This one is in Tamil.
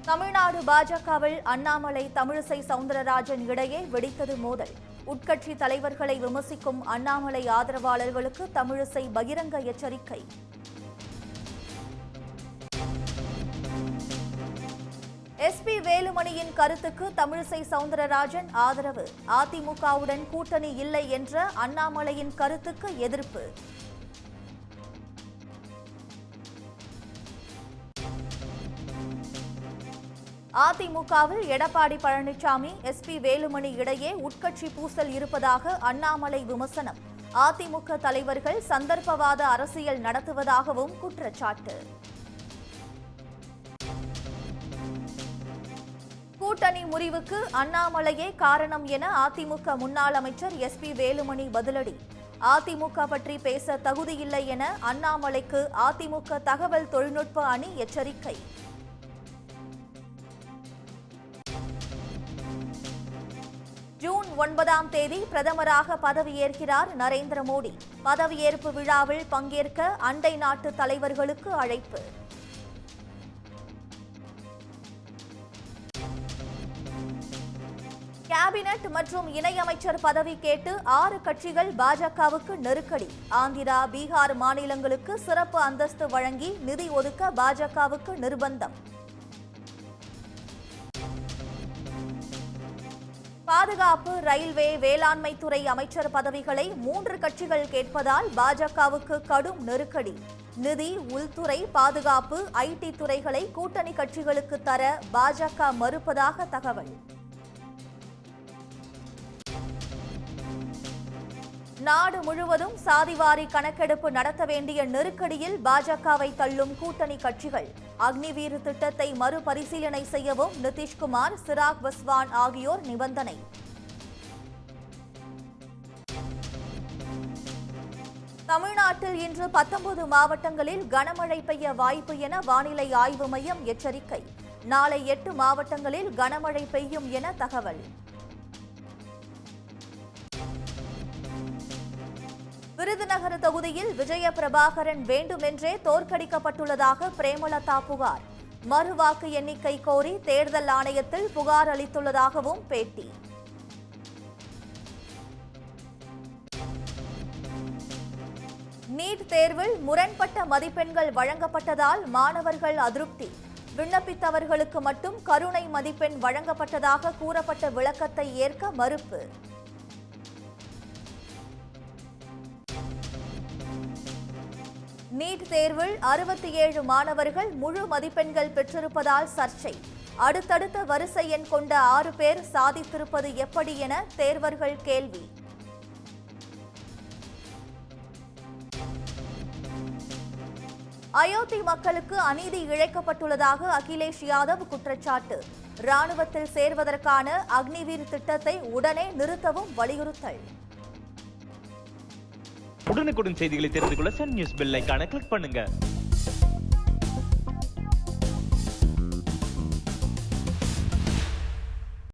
தமிழ்நாடு பாஜகவில் அண்ணாமலை தமிழிசை சவுந்தரராஜன் இடையே வெடித்தது மோதல். உட்கட்சி தலைவர்களை விமர்சிக்கும் அண்ணாமலை ஆதரவாளர்களுக்கு தமிழிசை பகிரங்க எச்சரிக்கை. எஸ்பி வேலுமணியின் கருத்துக்கு தமிழிசை சவுந்தரராஜன் ஆதரவு. அதிமுகவுடன் கூட்டணி இல்லை என்ற அண்ணாமலையின் கருத்துக்கு எதிர்ப்பு. அதிமுகவில் எடப்பாடி பழனிசாமி, எஸ்பி வேலுமணி இடையே உட்கட்சி பூசல் இருப்பதாக அண்ணாமலை விமர்சனம். அதிமுக தலைவர்கள் சந்தர்ப்பவாத அரசியல் நடத்துவதாகவும் குற்றச்சாட்டு. கூட்டணி முறிவுக்கு அண்ணாமலையே காரணம் என அதிமுக முன்னாள் அமைச்சர் எஸ்பி வேலுமணி பதிலடி. அதிமுக பற்றி பேச தகுதியில்லை என அண்ணாமலைக்கு அதிமுக தகவல் தொழில்நுட்ப அணி எச்சரிக்கை. ஜூன் 9ஆம் தேதி பிரதமராக பதவியேற்கிறார் நரேந்திர மோடி. பதவியேற்பு விழாவில் பங்கேற்க அண்டை நாட்டு தலைவர்களுக்கு அழைப்பு. கேபினெட் மற்றும் இணையமைச்சர் பதவி கேட்டு 6 கட்சிகள் பாஜகவுக்கு நெருக்கடி. ஆந்திரா, பீகார் மாநிலங்களுக்கு சிறப்பு அந்தஸ்து வழங்கி நிதி ஒதுக்க பாஜகவுக்கு நிர்பந்தம். பாதுகாப்பு, ரயில்வே, வேளாண்மை துறை அமைச்சர் பதவிகளை 3 கட்சிகள் கேட்பதால் பாஜகவுக்கு கடும் நெருக்கடி. நிதி, உள்துறை, பாதுகாப்பு, ஐடி துறைகளை கூட்டணி கட்சிகளுக்கு தர பாஜக மறுப்பதாக தகவல். நாடு முழுவதும் சாதிவாரி கணக்கெடுப்பு நடத்த வேண்டிய நெருக்கடியில் பாஜகவை தள்ளும் கூட்டணி கட்சிகள். அக்னிவீர் திட்டத்தை மறுபரிசீலனை செய்யவும் நிதிஷ்குமார், சிராக் பஸ்வான் ஆகியோர் நிபந்தனை. தமிழ்நாட்டில் இன்று 19 மாவட்டங்களில் கனமழை பெய்ய வாய்ப்பு என வானிலை ஆய்வு மையம் எச்சரிக்கை. நாளை 8 மாவட்டங்களில் கனமழை பெய்யும் என தகவல். விருதுநகர் தொகுதியில் விஜய பிரபாகரன் வேண்டுமென்றே தோற்கடிக்கப்பட்டுள்ளதாக பிரேமலதா புகார். மறுவாக்கு எண்ணிக்கை கோரி தேர்தல் ஆணையத்தில் புகார் அளித்துள்ளதாகவும் பேட்டி. நீட் தேர்வில் முரண்பட்ட மதிப்பெண்கள் வழங்கப்பட்டதால் மாணவர்கள் அதிருப்தி. விண்ணப்பித்தவர்களுக்கு மட்டும் கருணை மதிப்பெண் வழங்கப்பட்டதாக கூறப்பட்ட விளக்கத்தை ஏற்க மறுப்பு. நீட் தேர்வில் 67 மாணவர்கள் முழு மதிப்பெண்கள் பெற்றிருப்பதால் சர்ச்சை. அடுத்தடுத்த வரிசை எண் கொண்ட 6 பேர் சாதித்திருப்பது எப்படி என தேர்வர்கள் கேள்வி. அயோத்தி மக்களுக்கு அநீதி இழைக்கப்பட்டுள்ளதாக அகிலேஷ் யாதவ் குற்றச்சாட்டு. ராணுவத்தில் சேர்வதற்கான அக்னிவீர் திட்டத்தை உடனே நிறுத்தவும் வலியுறுத்தல். உடனுக்குடன் செய்திகளை தெரிந்து கொள்ள சன் நியூஸ் பெல் ஐகானை கிளிக் பண்ணுங்க.